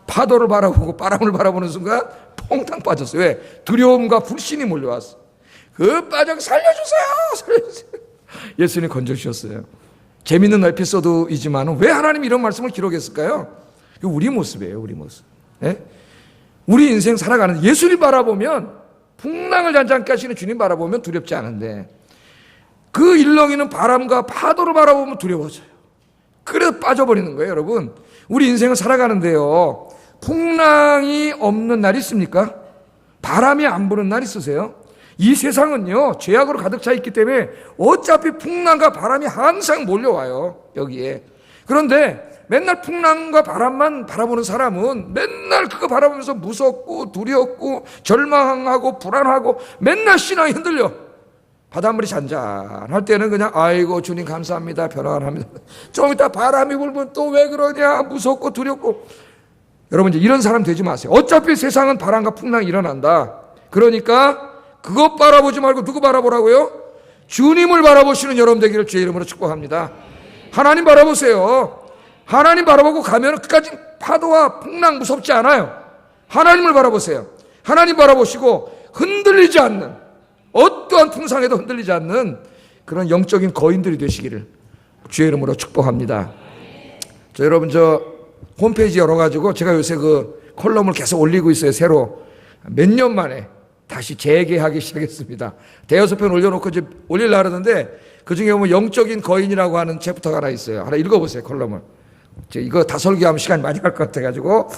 파도를 바라보고 바람을 바라보는 순간 퐁당 빠졌어요. 왜? 두려움과 불신이 몰려왔어. 그 빠져 살려주세요. 예수님이 건져주셨어요. 재밌는 에피소드이지만 왜 하나님이 이런 말씀을 기록했을까요? 우리 모습이에요, 우리 모습. 예? 우리 인생 살아가는 예수님 바라보면 풍랑을 잔잔케 하시는 주님 바라보면 두렵지 않은데 그 일렁이는 바람과 파도를 바라보면 두려워져요. 그래서 빠져버리는 거예요, 여러분. 우리 인생을 살아가는데요. 풍랑이 없는 날 있습니까? 바람이 안 부는 날 있으세요? 이 세상은요, 죄악으로 가득 차 있기 때문에 어차피 풍랑과 바람이 항상 몰려와요, 여기에. 그런데 맨날 풍랑과 바람만 바라보는 사람은 맨날 그거 바라보면서 무섭고 두렵고 절망하고 불안하고 맨날 신앙이 흔들려. 바닷물이 잔잔할 때는 그냥 아이고 주님 감사합니다 편안합니다. 좀 이따 바람이 불면 또 왜 그러냐 무섭고 두렵고. 여러분 이제 이런 사람 되지 마세요. 어차피 세상은 바람과 풍랑이 일어난다. 그러니까 그것 바라보지 말고 누구 바라보라고요? 주님을 바라보시는 여러분 되기를 주의 이름으로 축복합니다. 하나님 바라보세요. 하나님 바라보고 가면 끝까지 파도와 풍랑 무섭지 않아요. 하나님을 바라보세요. 하나님 바라보시고 흔들리지 않는, 어떠한 풍상에도 흔들리지 않는 그런 영적인 거인들이 되시기를 주의 이름으로 축복합니다. 여러분 홈페이지 열어가지고 제가 요새 그 컬럼을 계속 올리고 있어요. 새로 몇 년 만에 다시 재개하기 시작했습니다. 대여섯 편 올려놓고 이제 올리려고 하는데 그중에 보면 영적인 거인이라고 하는 챕터가 하나 있어요. 하나 읽어보세요, 컬럼을. 이거 다 설교하면 시간이 많이 갈 것 같아가지고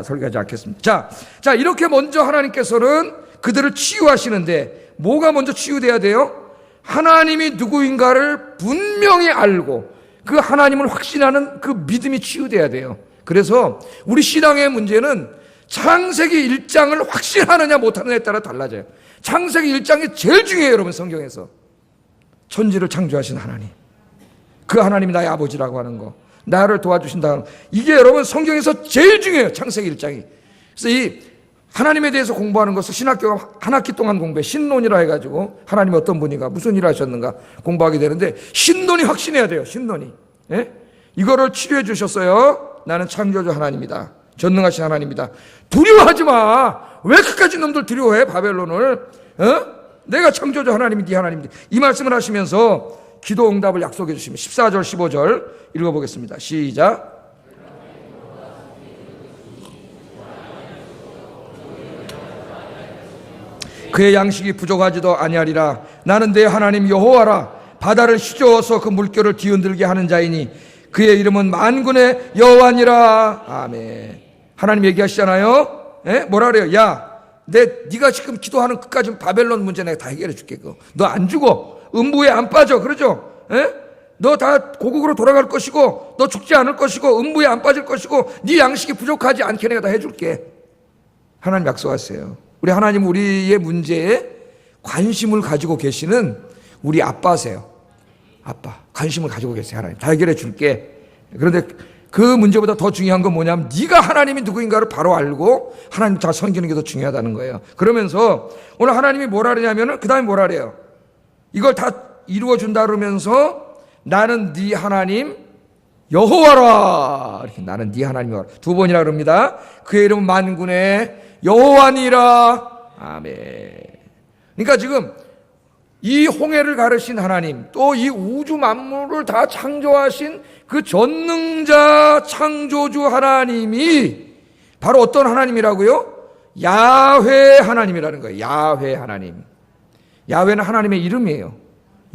설교하지 않겠습니다. 자, 이렇게 먼저 하나님께서는 그들을 치유하시는데 뭐가 먼저 치유돼야 돼요? 하나님이 누구인가를 분명히 알고 그 하나님을 확신하는 그 믿음이 치유돼야 돼요. 그래서 우리 신앙의 문제는 창세기 1장을 확신하느냐 못하느냐에 따라 달라져요. 창세기 1장이 제일 중요해요, 여러분. 성경에서 천지를 창조하신 하나님, 그 하나님이 나의 아버지라고 하는 거, 나를 도와주신다. 이게 여러분 성경에서 제일 중요해요. 창세기 1장이. 그래서 이 하나님에 대해서 공부하는 것을 신학교가 한 학기 동안 공부해. 신론이라 해가지고 하나님이 어떤 분인가 무슨 일을 하셨는가 공부하게 되는데 신론이 확신해야 돼요. 신론이. 예? 이거를 치료해 주셨어요. 나는 창조주 하나님이다. 전능하신 하나님이다. 두려워하지 마. 왜 끝까지 놈들 두려워해 바벨론을. 내가 창조주 하나님이 네 하나님이다. 이 말씀을 하시면서 기도 응답을 약속해 주시면 14절 15절 읽어보겠습니다. 시작. 그의 양식이 부족하지도 아니하리라. 나는 내 하나님 여호와라. 바다를 휘저어서 그 물결을 뒤흔들게 하는 자이니 그의 이름은 만군의 여호와니라. 아멘. 하나님 얘기하시잖아요. 뭐라 그래요? 야, 네가 지금 기도하는 끝까지 바벨론 문제 내가 다 해결해 줄게. 너 안 죽어. 음부에 안 빠져. 그러죠? 너 다 고국으로 돌아갈 것이고 너 죽지 않을 것이고 음부에 안 빠질 것이고 네 양식이 부족하지 않게 내가 다 해줄게. 하나님 약속하세요. 우리 하나님 우리의 문제에 관심을 가지고 계시는 우리 아빠세요. 아빠, 관심을 가지고 계세요. 하나님 다 해결해 줄게. 그런데 그 문제보다 더 중요한 건 뭐냐면 네가 하나님이 누구인가를 바로 알고 하나님 잘 섬기는 게 더 중요하다는 거예요. 그러면서 오늘 하나님이 뭐라 그러냐면은 그 다음에 뭐라 그래요? 이걸 다 이루어 준다 그러면서 나는 네 하나님 여호와라. 이렇게 나는 네 하나님 여호와라. 두 번이라 그럽니다. 그의 이름은 만군의 여호와니라. 아멘. 그러니까 지금 이 홍해를 가르신 하나님, 또 이 우주 만물을 다 창조하신 그 전능자 창조주 하나님이 바로 어떤 하나님이라고요? 야훼 하나님이라는 거예요. 야훼 하나님. 야훼는 하나님의 이름이에요.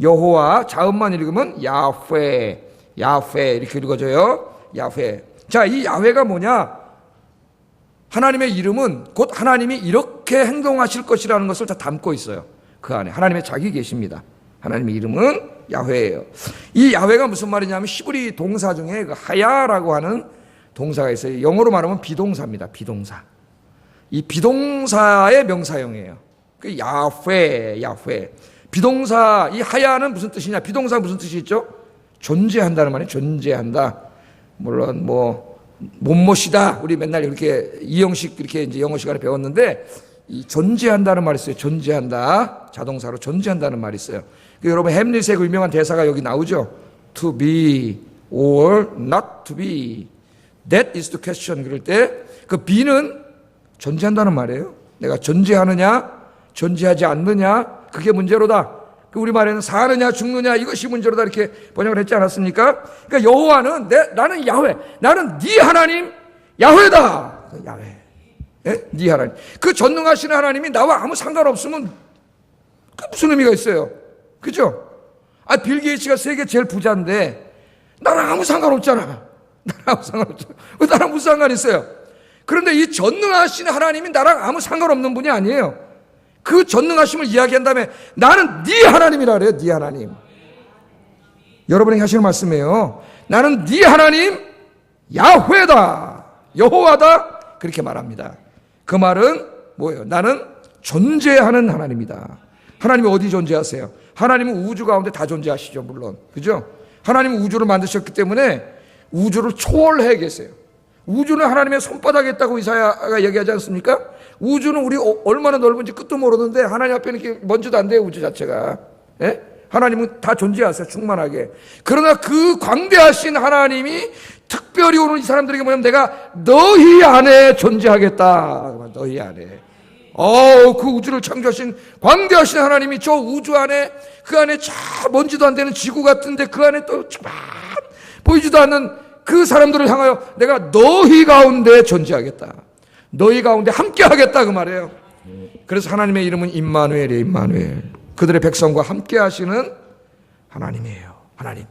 여호와 자음만 읽으면 야훼, 야훼 이렇게 읽어져요. 야훼. 자, 이 야훼가 뭐냐? 하나님의 이름은 곧 하나님이 이렇게 행동하실 것이라는 것을 다 담고 있어요. 그 안에 하나님의 짝이 계십니다. 하나님의 이름은 야훼예요. 이 야훼가 무슨 말이냐면 히브리 동사 중에 그 하야라고 하는 동사가 있어요. 영어로 말하면 비동사입니다. 비동사. 이 비동사의 명사형이에요. 그 야훼, 야훼. 비동사, 이 하야는 무슨 뜻이냐? 비동사 무슨 뜻이 있죠? 존재한다는 말이에요. 존재한다. 물론 못못이다. 우리 맨날 이렇게 이형식 이렇게 이제 영어 시간에 배웠는데 이 존재한다는 말이 있어요. 존재한다. 자동사로 존재한다는 말이 있어요. 여러분 햄릿의 그 유명한 대사가 여기 나오죠. To be or not to be. That is the question. 그럴 때 그 be는 존재한다는 말이에요. 내가 존재하느냐, 존재하지 않느냐, 그게 문제로다. 우리말에는 사느냐 죽느냐 이것이 문제로다 이렇게 번역을 했지 않았습니까? 그러니까 여호와는 나는 야훼, 나는 네 하나님 야훼다. 야훼. 예? 네 하나님. 그 전능하신 하나님이 나와 아무 상관없으면 그 무슨 의미가 있어요? 그죠? 빌 게이츠가 세계 제일 부자인데 나랑 아무 상관없잖아. 나랑 아무 상관없잖아. 나랑 무슨 상관이 있어요? 그런데 이 전능하신 하나님이 나랑 아무 상관없는 분이 아니에요. 그 전능하심을 이야기한 다음에 나는 네 하나님이라 그래요. 네 하나님. 여러분에게 하시는 말씀이에요. 나는 네 하나님 야훼다. 여호와다. 그렇게 말합니다. 그 말은 뭐예요? 나는 존재하는 하나님이다. 하나님이 어디 존재하세요? 하나님은 우주 가운데 다 존재하시죠. 물론. 그죠? 하나님은 우주를 만드셨기 때문에 우주를 초월해 계세요. 우주는 하나님의 손바닥에 있다고 이사야가 얘기하지 않습니까? 우주는 우리 얼마나 넓은지 끝도 모르는데 하나님 앞에는 이렇게 먼지도 안 돼요. 우주 자체가. 예? 하나님은 다 존재하세요. 충만하게. 그러나 그 광대하신 하나님이 특별히 오늘 이 사람들에게 뭐냐면 내가 너희 안에 존재하겠다. 너희 안에. 그 우주를 창조하신 광대하신 하나님이 저 우주 안에 그 안에 저 먼지도 안 되는 지구 같은데 그 안에 또 보이지도 않는 그 사람들을 향하여 내가 너희 가운데 존재하겠다. 너희 가운데 함께 하겠다 그 말이에요. 그래서 하나님의 이름은 임마누엘이에요. 임마누엘. 그들의 백성과 함께 하시는 하나님이에요. 하나님.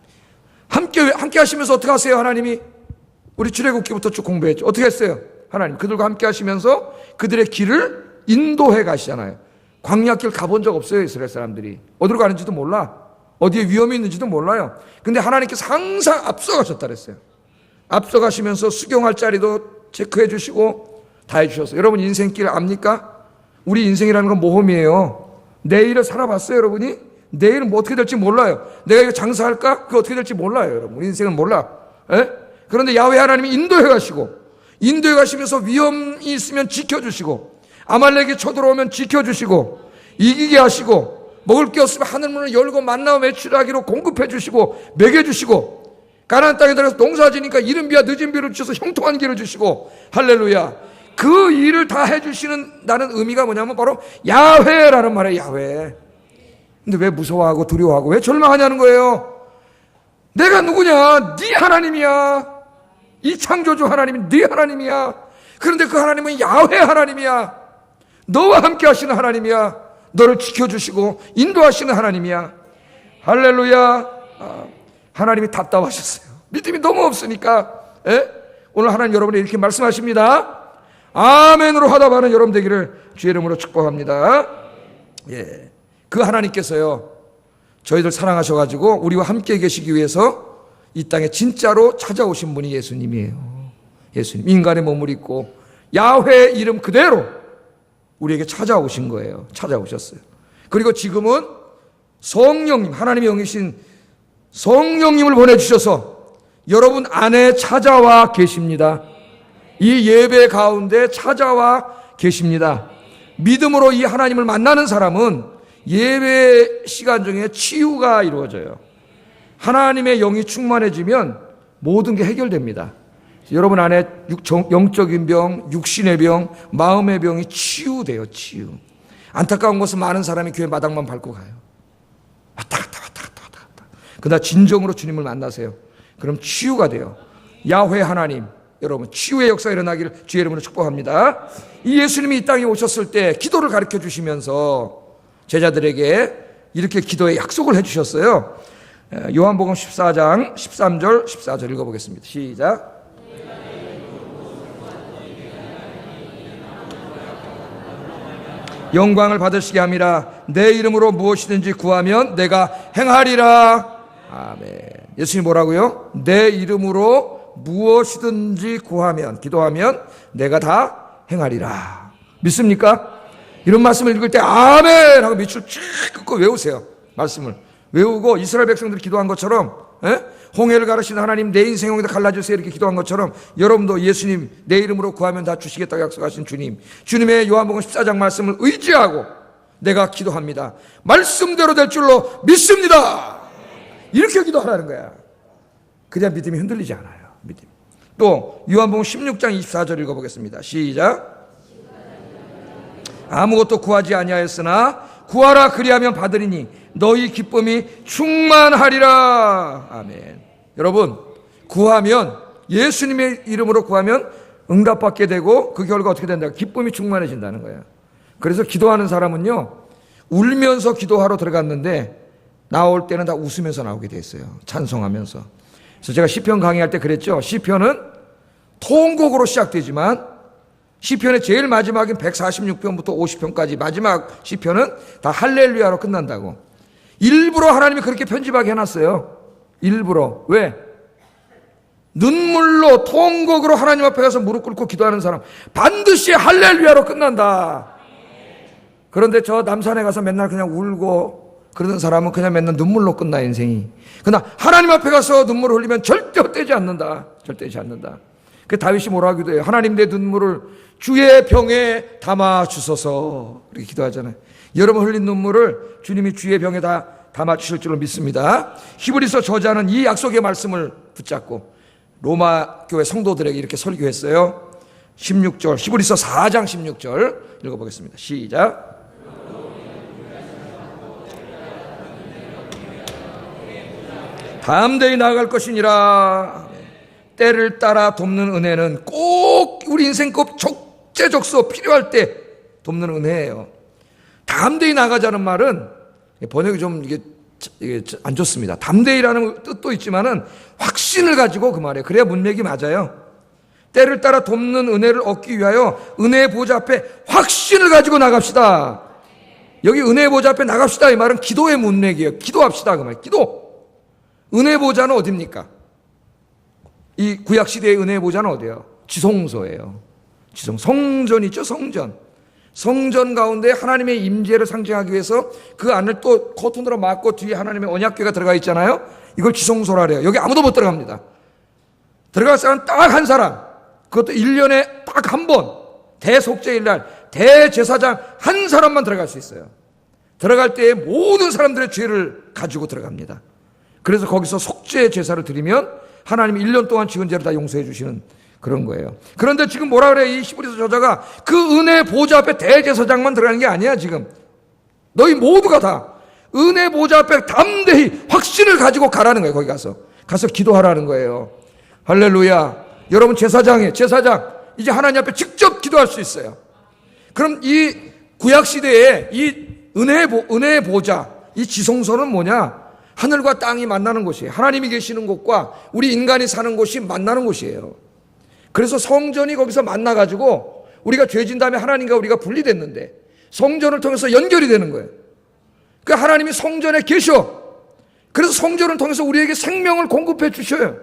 함께 하시면서 어떻게 하세요? 하나님이 우리 출애굽기부터 쭉 공부했죠. 어떻게 했어요? 하나님 그들과 함께 하시면서 그들의 길을 인도해 가시잖아요. 광야길 가본 적 없어요. 이스라엘 사람들이. 어디로 가는지도 몰라. 어디에 위험이 있는지도 몰라요. 근데 하나님께서 항상 앞서가셨다 그랬어요. 앞서가시면서 수경할 자리도 체크해 주시고 다 해주셨어요. 여러분 인생길 압니까? 우리 인생이라는 건 모험이에요. 내일을 살아봤어요 여러분이? 내일은 뭐 어떻게 될지 몰라요. 내가 이거 장사할까? 그거 어떻게 될지 몰라요 여러분. 우리 인생은 몰라. 에? 그런데 야훼 하나님이 인도해 가시고 인도해 가시면서 위험이 있으면 지켜주시고 아말렉이 쳐들어오면 지켜주시고 이기게 하시고 먹을 게 없으면 하늘문을 열고 만나와 매출하기로 공급해 주시고 먹여주시고 가나안 땅에 들어가서 농사지니까 이른 비와 늦은 비를 주셔서 형통한 길을 주시고 할렐루야. 그 일을 다 해주시는 나는 의미가 뭐냐면 바로 야훼라는 말이에요. 야훼. 근데 왜 무서워하고 두려워하고 왜 절망하냐는 거예요. 내가 누구냐? 네 하나님이야. 이 창조주 하나님이 네 하나님이야. 그런데 그 하나님은 야훼 하나님이야. 너와 함께 하시는 하나님이야. 너를 지켜주시고 인도하시는 하나님이야. 할렐루야. 하나님이 답답하셨어요. 믿음이 너무 없으니까. 오늘 하나님 여러분이 이렇게 말씀하십니다. 아멘으로 화답하는 여러분 되기를 주의 이름으로 축복합니다. 예, 그 하나님께서요 저희들 사랑하셔가지고 우리와 함께 계시기 위해서 이 땅에 진짜로 찾아오신 분이 예수님이에요. 예수님 인간의 몸을 입고 야훼 이름 그대로 우리에게 찾아오신 거예요. 찾아오셨어요. 그리고 지금은 성령님, 하나님의 영이신 성령님을 보내주셔서 여러분 안에 찾아와 계십니다. 이 예배 가운데 찾아와 계십니다. 믿음으로 이 하나님을 만나는 사람은 예배 시간 중에 치유가 이루어져요. 하나님의 영이 충만해지면 모든 게 해결됩니다. 여러분 안에 영적인 병, 육신의 병, 마음의 병이 치유돼요. 치유. 안타까운 것은 많은 사람이 교회 마당만 밟고 가요. 왔다 갔다. 그러나 진정으로 주님을 만나세요. 그럼 치유가 돼요. 야훼 하나님, 여러분 치유의 역사가 일어나기를 주의 이름으로 축복합니다. 이 예수님이 이 땅에 오셨을 때 기도를 가르쳐 주시면서 제자들에게 이렇게 기도의 약속을 해주셨어요. 요한복음 14장 13절 14절 읽어보겠습니다. 시작. 영광을 받으시게 함이라. 내 이름으로 무엇이든지 구하면 내가 행하리라. 아멘. 예수님 뭐라고요? 내 이름으로 무엇이든지 구하면, 기도하면 내가 다 행하리라. 믿습니까? 이런 말씀을 읽을 때 아멘 하고 밑줄 쭉 긋고 외우세요. 말씀을 외우고 이스라엘 백성들이 기도한 것처럼, 홍해를 가르치는 하나님 내 인생 홍해도 갈라주세요 이렇게 기도한 것처럼 여러분도 예수님 내 이름으로 구하면 다 주시겠다고 약속하신 주님의 요한복음 14장 말씀을 의지하고 내가 기도합니다. 말씀대로 될 줄로 믿습니다. 이렇게 기도하라는 거야. 그냥 믿음이 흔들리지 않아요. 믿음. 또 요한복음 16장 24절 읽어보겠습니다. 시작. 아무것도 구하지 아니하였으나 구하라 그리하면 받으리니 너희 기쁨이 충만하리라. 아멘. 여러분 구하면, 예수님의 이름으로 구하면 응답받게 되고 그 결과 어떻게 된다? 기쁨이 충만해진다는 거예요. 그래서 기도하는 사람은요, 울면서 기도하러 들어갔는데 나올 때는 다 웃으면서 나오게 돼 있어요. 찬송하면서. 그래서 제가 시편 강의할 때 그랬죠. 시편은 통곡으로 시작되지만 시편의 제일 마지막인 146편부터 50편까지 마지막 시편은 다 할렐루야로 끝난다고. 일부러 하나님이 그렇게 편집하게 해놨어요. 일부러. 왜? 눈물로 통곡으로 하나님 앞에 가서 무릎 꿇고 기도하는 사람 반드시 할렐루야로 끝난다. 그런데 저 남산에 가서 맨날 그냥 울고 그러는 사람은 그냥 맨날 눈물로 끝나 인생이. 그러나 하나님 앞에 가서 눈물을 흘리면 절대 헛되지 않는다. 절대 되지 않는다. 그 다윗이 뭐라 하기도 해요. 하나님 내 눈물을 주의 병에 담아 주소서 이렇게 기도하잖아요. 여러분 흘린 눈물을 주님이 주의 병에 다 담아 주실 줄로 믿습니다. 히브리서 저자는 이 약속의 말씀을 붙잡고 로마 교회 성도들에게 이렇게 설교했어요. 16절 히브리서 4장 16절 읽어보겠습니다. 시작. 담대히 나아갈 것이니라. 때를 따라 돕는 은혜는 꼭 우리 인생 꼭 적재적소 필요할 때 돕는 은혜예요. 담대히 나가자는 말은 번역이 좀 이게 안 좋습니다. 담대히라는 뜻도 있지만은 확신을 가지고 그 말이에요. 그래야 문맥이 맞아요. 때를 따라 돕는 은혜를 얻기 위하여 은혜의 보좌 앞에 확신을 가지고 나갑시다. 여기 은혜의 보좌 앞에 나갑시다 이 말은 기도의 문맥이에요. 기도합시다 그 말. 기도. 은혜의 보좌는 어딥니까? 이 구약시대의 은혜의 보좌는 어디예요? 지성소예요. 성전 있죠? 성전 가운데 하나님의 임재를 상징하기 위해서 그 안을 또 커튼으로 막고 뒤에 하나님의 언약궤가 들어가 있잖아요. 이걸 지성소라 그래요. 여기 아무도 못 들어갑니다. 들어갈 사람 딱 한 사람, 그것도 1년에 딱 한 번, 대속죄일 날 대제사장 한 사람만 들어갈 수 있어요. 들어갈 때에 모든 사람들의 죄를 가지고 들어갑니다. 그래서 거기서 속죄 제사를 드리면 하나님이 1년 동안 지은 죄를 다 용서해 주시는 그런 거예요. 그런데 지금 뭐라 그래? 이 히브리서 저자가 그 은혜 보좌 앞에 대제사장만 들어가는 게 아니야 지금. 너희 모두가 다 은혜 보좌 앞에 담대히 확신을 가지고 가라는 거예요. 거기 가서 기도하라는 거예요. 할렐루야. 여러분 제사장 이제 하나님 앞에 직접 기도할 수 있어요. 그럼 이 구약시대에 이 은혜의 보좌, 이 지성소는 뭐냐? 하늘과 땅이 만나는 곳이에요. 하나님이 계시는 곳과 우리 인간이 사는 곳이 만나는 곳이에요. 그래서 성전이 거기서 만나가지고 우리가 죄진 다음에 하나님과 우리가 분리됐는데 성전을 통해서 연결이 되는 거예요. 그러니까 하나님이 성전에 계셔. 그래서 성전을 통해서 우리에게 생명을 공급해 주셔요.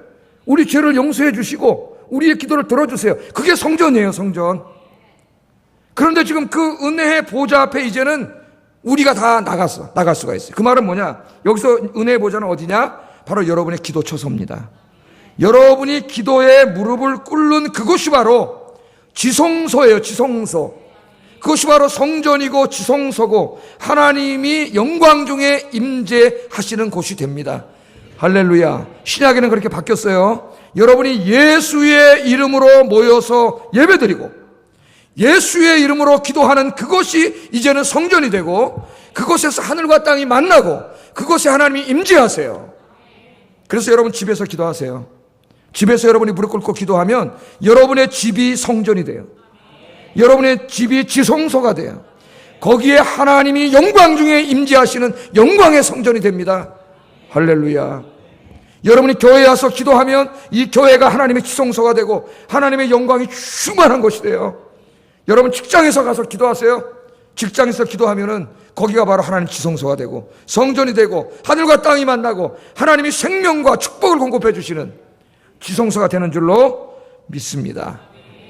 우리 죄를 용서해 주시고 우리의 기도를 들어주세요. 그게 성전이에요. 성전. 그런데 지금 그 은혜의 보좌 앞에 이제는 우리가 다 나갈 수가 있어요. 그 말은 뭐냐? 여기서 은혜의 보좌는 어디냐? 바로 여러분의 기도 처소입니다. 여러분이 기도에 무릎을 꿇는 그곳이 바로 지성소예요. 지성소. 그것이 바로 성전이고 지성소고 하나님이 영광 중에 임재하시는 곳이 됩니다. 할렐루야. 신약에는 그렇게 바뀌었어요. 여러분이 예수의 이름으로 모여서 예배드리고 예수의 이름으로 기도하는 그것이 이제는 성전이 되고 그곳에서 하늘과 땅이 만나고 그곳에 하나님이 임재하세요. 그래서 여러분 집에서 기도하세요. 집에서 여러분이 무릎 꿇고 기도하면 여러분의 집이 성전이 돼요. 여러분의 집이 지성소가 돼요. 거기에 하나님이 영광 중에 임재하시는 영광의 성전이 됩니다. 할렐루야. 여러분이 교회에 와서 기도하면 이 교회가 하나님의 지성소가 되고 하나님의 영광이 충만한 곳이 돼요. 여러분 직장에서 가서 기도하세요. 직장에서 기도하면은 거기가 바로 하나님 지성소가 되고 성전이 되고 하늘과 땅이 만나고 하나님이 생명과 축복을 공급해 주시는 지성소가 되는 줄로 믿습니다.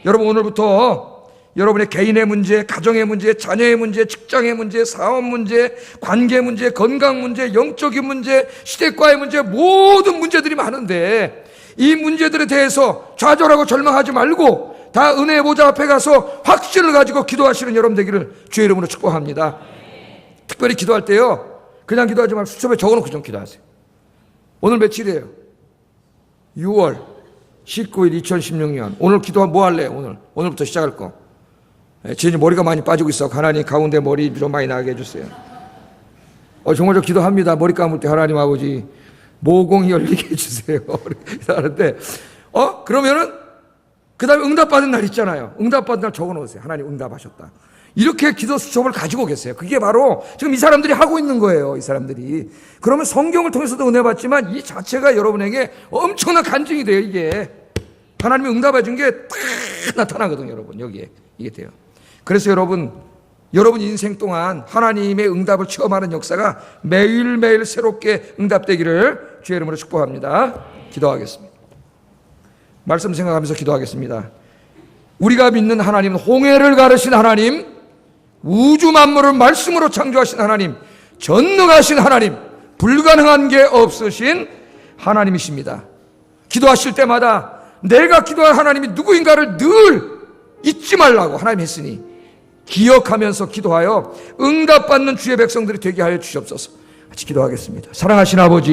여러분 오늘부터 여러분의 개인의 문제, 가정의 문제, 자녀의 문제, 직장의 문제, 사업 문제, 관계 문제, 건강 문제, 영적인 문제, 시댁과의 문제, 모든 문제들이 많은데 이 문제들에 대해서 좌절하고 절망하지 말고 다 은혜의 보좌 앞에 가서 확신을 가지고 기도하시는 여러분 되기를 주의 이름으로 축복합니다. 특별히 기도할 때요, 그냥 기도하지 말고 수첩에 적어놓고 좀 기도하세요. 오늘 며칠이에요? 6월 19일 2016년. 오늘 기도하면 뭐 할래요? 오늘부터 시작할 거. 제 머리가 많이 빠지고 있어. 하나님 가운데 머리 좀 많이 나게 해주세요. 정말 저 기도합니다. 머리 감을 때 하나님 아버지 모공이 열리게 해주세요. 하는데 그러면은 그 다음에 응답받은 날 있잖아요. 응답받은 날 적어놓으세요. 하나님 응답하셨다. 이렇게 기도 수첩을 가지고 계세요. 그게 바로 지금 이 사람들이 하고 있는 거예요. 이 사람들이. 그러면 성경을 통해서도 은혜 받지만 이 자체가 여러분에게 엄청난 간증이 돼요. 이게 하나님이 응답해 준 게 딱 나타나거든요. 여러분 여기에 이게 돼요. 그래서 여러분 인생 동안 하나님의 응답을 체험하는 역사가 매일매일 새롭게 응답되기를 주의 이름으로 축복합니다. 기도하겠습니다. 말씀 생각하면서 기도하겠습니다. 우리가 믿는 하나님은 홍해를 가르신 하나님, 우주 만물을 말씀으로 창조하신 하나님, 전능하신 하나님, 불가능한 게 없으신 하나님이십니다. 기도하실 때마다 내가 기도할 하나님이 누구인가를 늘 잊지 말라고 하나님 했으니 기억하면서 기도하여 응답받는 주의 백성들이 되게 하여 주시옵소서. 같이 기도하겠습니다. 사랑하신 아버지,